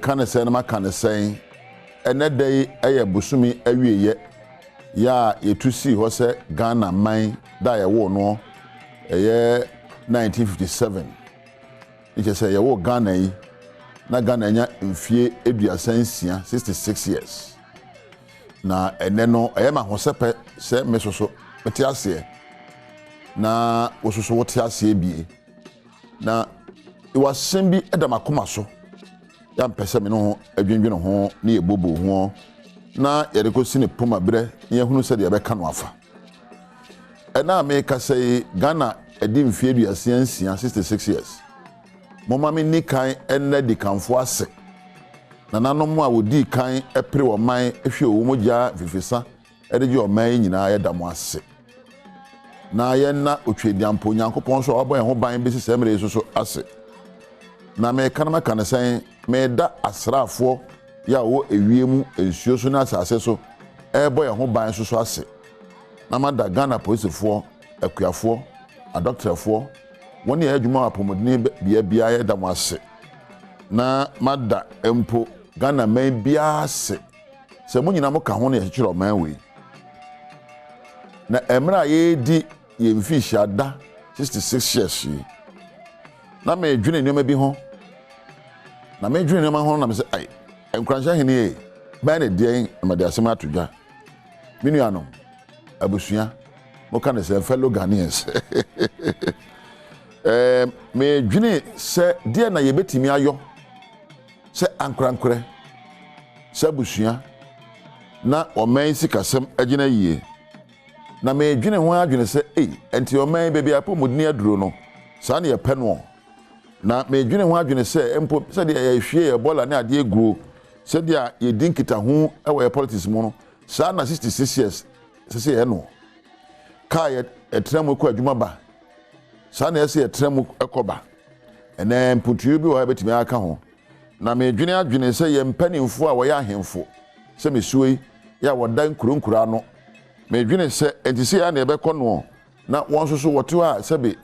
can say na can say ene day eye busumi awieye ya yetusi ho se Ghana man da ye wo no eye 1957 it say ye wo Ghana yi na Ghana nya mfie eduasansia 66 years na ene no eye ma ho sepe se mesoso meti ase na wososo wote ase bie na iwasembi edamakoma so ya mpese me no adwendwene ho na yebobo ho na yede ko sine poma bre ye hunu se de be ka no afa ena me ka say Ghana edi mfie aduasansia 66 years moma me ni kan enne di kanfo ase na nanom a wodi kan epre wo man ehwe wo mogya fifisa ede je o man nyina ye damo ase na ye na otwediampo Nyankopon so obo ye ho ban besi semre so ase na me kanama kan sen me da asrafo ya wo ewiemu ensuo so na asase so ebo ye ho ban so ase na mada Ghana polisefo akuafo adoctorfo woni ye adwuma apomodini bia ye damo ase na mada empo Ghana man bia ase se mo nyina mo ka ho na ye kyerɛ man we na emra ye di ye mfishi ada 66 years na me dwene nneoma bi ho na me dwene nneoma ho na me se ai Nkuranhyehene e ba na dien ma de asem atodwa minu anom abusua mo ka ne se fellow Ghanaians me dwene se die na ye betimi ayo se ankrankre se abusua na o man sikasem agina yie na me dwene ho adwene se enti o man bebi apomodini aduro no sa na ye pɛ no na me dwene ho adwene se empo se de ye hwie ye bola na ade eguro se de ye dinkita ho e politics mu no sa na 66 years se ye no ka ye etremu ko adwuma ba sa na ye etremu ekoba ene mputu bi wo betimi aka ho na me dwene adwene se ye mpanimfo a wo ya ahemfo se mesuoi ya wodan kuronkura no me dwene se entisi ya na ebe kono na won so wote a sebe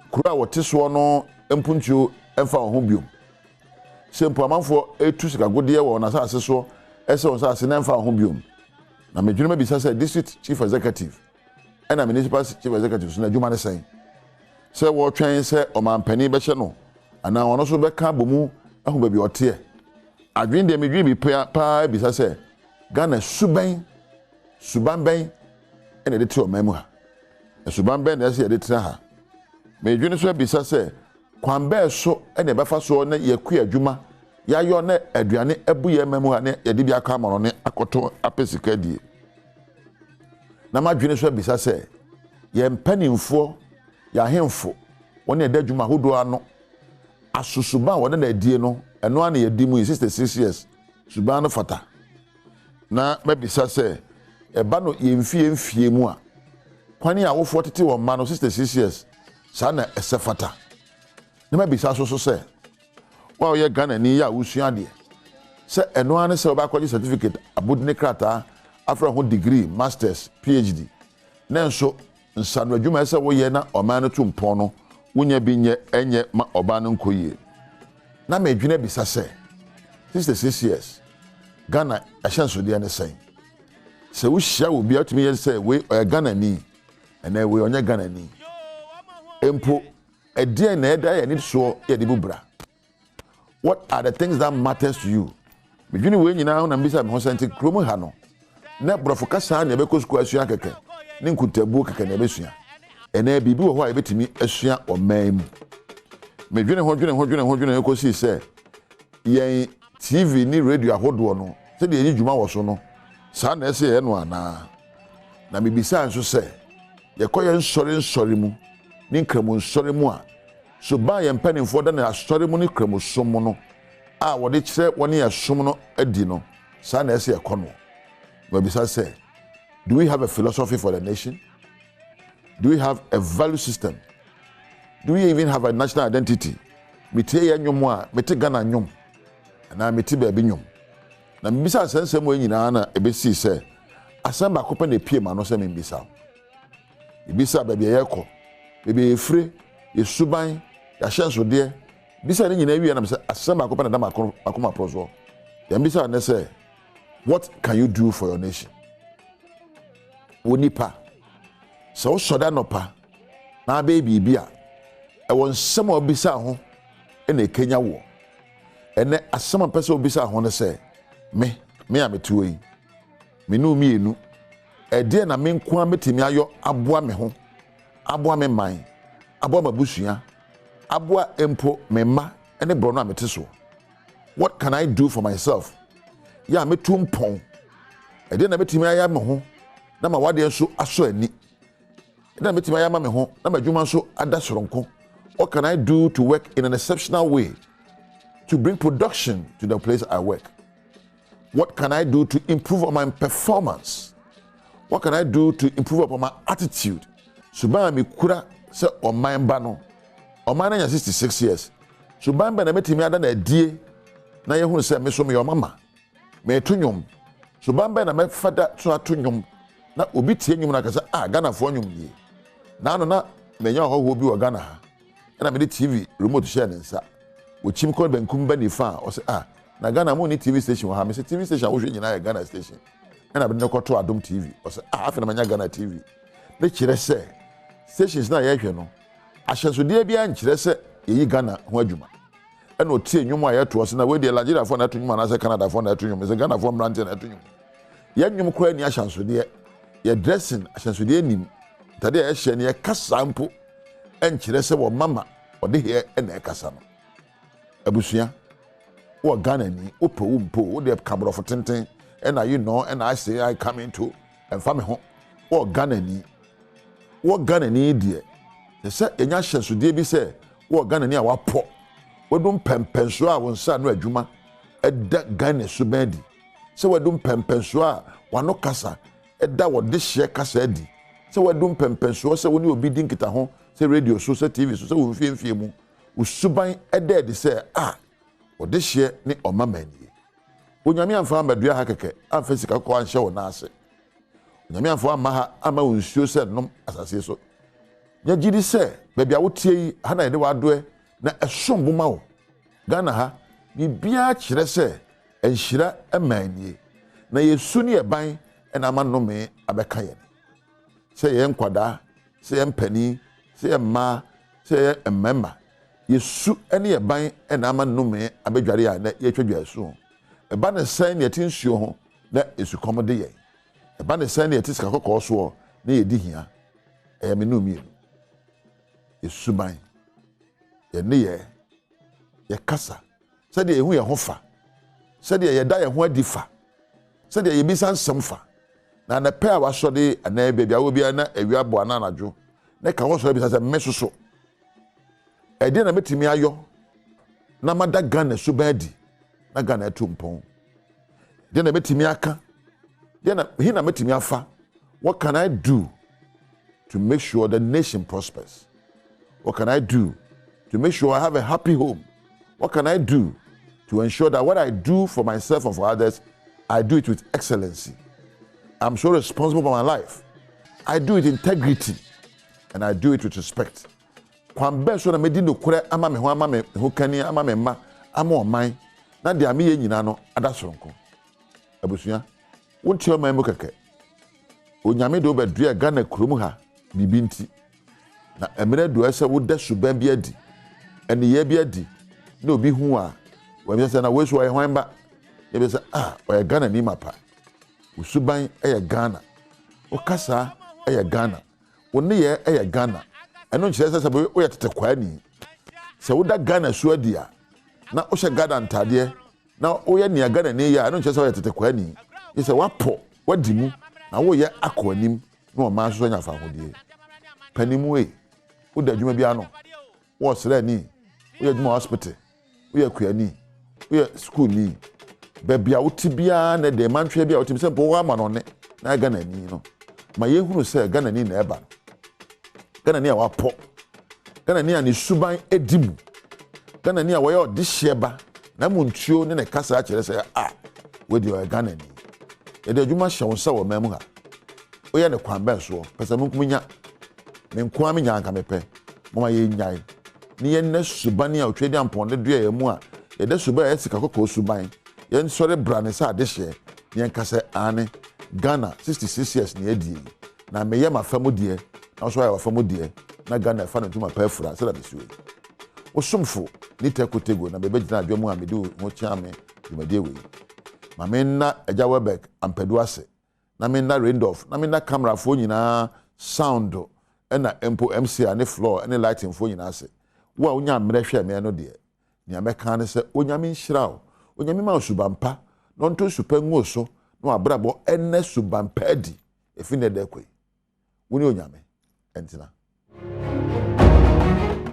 kura wote so no empuntuo emfa ho biom se mpoamanfo etu sikagode wo na sa so ese won sa na emfa ho biom na me dwene ma bisa se district chief executive and municipal chief executive so na dwuma ne sen se wo twen se o mampani be hye no ana ono so be ka bomu ahu ba bi ote adwen de me dwen bi pa bisa se Ghana subanben ene de te o mamu ha subanben na se de te ha me dwene so bisa se kwambe so ene be fa so na yaku adwuma ya yo na aduane ebuye mamu ha ne ye de bi aka amoro ne akoto apesika die na ma dwene so bisa se ye mpanimfo ya hemfo woni eda adwuma hodo ano asusuba wona na die no eno ana ye di mu 66 years suban no fata na mabisa se eba no yemfie mu a kwani a wo 40 wo ma no 66 years sa na esefata na mabisa so se wa ye Ghana ni ya usua de se eno ane se oba college certificate abudne krata after ho degree masters phd na nso nsano adwuma se wo ye na oman no tumpon no wonya bi nye enye ma oba no nkoyie na medwene bisa se 66 years Ghana ahyanso de ne sen se wo hia wo bia tumi ye se we Ghana ni ena we onye Ghana ni empo edie na eda ye ni so ye de bubra. What are the things that matters to you? Medwene we nyina na mbisa me ho sente kromo ha no na brofo kasa na be ko school asua keke ne nkutabu keke na be sua ena bibi wo ho a betimi asua o man mu medwene ho ko si se yen TV ni radio ahodo no se de eni dwuma wo so no sa na ese ye no ana na mebisa nso se ye koye nsori mu ni nkramo nsori mu a so ba ye mpanimfo da na asori mu ni nkramo som no a wo de kire woni ya som no adi no sa na ese ye kono mebisa se do we have a philosophy for the nation? Do we have a value system? Do we even have a national identity? Mete ya nyom a mete Ghana nyom na mete ba bi nyom na mbisa sensem we nyina na ebesi se asem ba kopa na pie ma no se mbisa ibisa ba bi ye ko be efre ye suban ya hyenso de bisa ni nyina wi na say asem akopa na dam akoma proso yam bisa na say what can you do for your nation wonipa so soda no pa na be bibia e won sem obisa ho na Kenya wo ene asem pese obisa ho ne say me ametuo yi me no mienu e de na me nko ametimi ayo aboa me ho aboa me man aboa mabusua aboa empo me ma ene bro no amete so what can I do for myself ya metu mpon e de na metimi aya me ho na ma wade nso aso ani e de na metimi aya ma me ho na madwuma nso ada soronko. What can I do to work in an exceptional way to bring production to the place I work? What can I do to improve on my performance? What can I do to improve upon my attitude? Suban mi kura se oman ba no. Oman na 66 years. Suban ba na metimi ada na die na ye hu se me so me your mama. Me tunwom. Suban ba na me fada so atunwom na obi tie nwom na kasa Ghana fo nwom yi. Na no na me nya ho bi wo Ghana ha. Na me TV remote share nsa. Wo chim call bankum ba ni fa o se na Ghana mo ni TV station wo ha me se TV station wo hwe nyina ya Ghana station. Na be nekoto Adom TV o se afi na manya Ghana TV. Ne kire se stations na ye hwe no ahyesode bia nkire se yi Ghana ho adwuma. Na otie nwom a ye to se na we de Nigeria fo na to nwom na se Canada fo na to nwom se Ghana fo mrante na to nwom. Ye nwom kwa ni ahyesode ye dressing ahyesode nim tade ye hye ne ye kasa mpo enkire se wo mama ode he na ekasa no abusua wo Ghana ni opo wo mpo wo de kabrofo tenten and you know and I say I come into and family ho wo Ghana ni die se enya hyesude bi se wo Ghana ni a wapo wodum pempenso a won sa no adwuma eda Ghana so badi se wodum pempenso a wano kasa eda wo de hye kasa adi se wodum pempenso se woni obi din kita ho se radio so se TV so se wo mfie mu usuban eda de se wo de hye ni omamani onyame amfa amadua ha keke amfa sika ko anhye wo na ase onyame amfa ama ha ama wo nsuo se nom asase so nya gidi se bebia wo tie yi ha na de wadoe na esombo ma wo Ghana ha bibia kire se enhira emanie na yesu ne eban na ama nome abeka ye se ye nkwada se ye mpani se ye ma se ye emema yesu ne eban na ama nome abedware ya na ye twedwa so eba ne san ne tinsuo ho na esukom de ye eba ne san ne tisika kokko so na ye di hia me no mi esuban ye ne ye kasa se de ehu ye ho fa se de ye da ye ho adifa se de ye bisa nsem fa na na pe a waso de na bebia wo bia na awia bo ana anadwo na ka wo so bisa se mesoso e de na metimi ayo na mada Ghana suban di na Ghana etumpon de na metimi aka de na hina metimi afa. What can I do to make sure the nation prospers? What can I do to make sure I have a happy home? What can I do to ensure that what I do for myself and for others, I do it with excellency? I'm so responsible for my life. I do it with integrity and I do it with respect. Kwambe so na medi no kure ama me ho kani ama me ma ama oman na de ame ye nyina no adasoronko abusua wonti o man mu keke onyame de obedua Ghana kurom ha bibi nti na emere do ese wo da suban bi adi ene ye bi adi na obi hu a wa bi se na we so ye hwan ba ye bi se o ye Ghana ni mapa usuban ye Ghana o kasa ye Ghana o ne ye Ghana eno nkyere se o ye tete kwani se wo da Ghana so adi a na o hye Ghana ntade na o ye nia Ghana ne ya eno nkyere se o ye tete kwani ye se wapo wadi mu na wo ye akwanim na o ma so nya fa hodie panimu wo da dwuma bia no wo sere ni wo ye dwuma hospital wo ye kuani wo ye school ni bebia wo tibia na de mantwe bia wo tim se mpo wo ama no ne na Ghana ni no ma ye hunu se Ghana ni na eba Ghana ni a wapo Ghana ni a ni suban edimu Ghana ni a wo ye odihye na muntuo ne kasa a kire se we di o Ghana ni e de dwuma hye wo se wo mamu ha wo ye ne kwan ben so pesa munkum nya me nko am nya anka mepe mama ye nyai ni yen na suban a otwe di amponde dua ye mu a ye de suban ye sika kokko suban yen sore brane sa de hye yen kase ane Ghana 66 years ni edi na meye ma famu de na so ya famu de na Ghana fa no tuma pa afura se da besuwe osumfo ni tekotego na bebe gina adwo mu a mede ho chiame dwumade we ma me na Eja Webek ampedu ase na me na Randolph na me na camera fo nyina sound na empo MC ane floor ane lighting fo nyina ase wo a onya mmerɛ hwɛ me no de ni ameka ne se onyame nhyiraw onyame ma osubampa no nto supangu so no abrabo enne subampa di efi ne de kwai woni onyame entina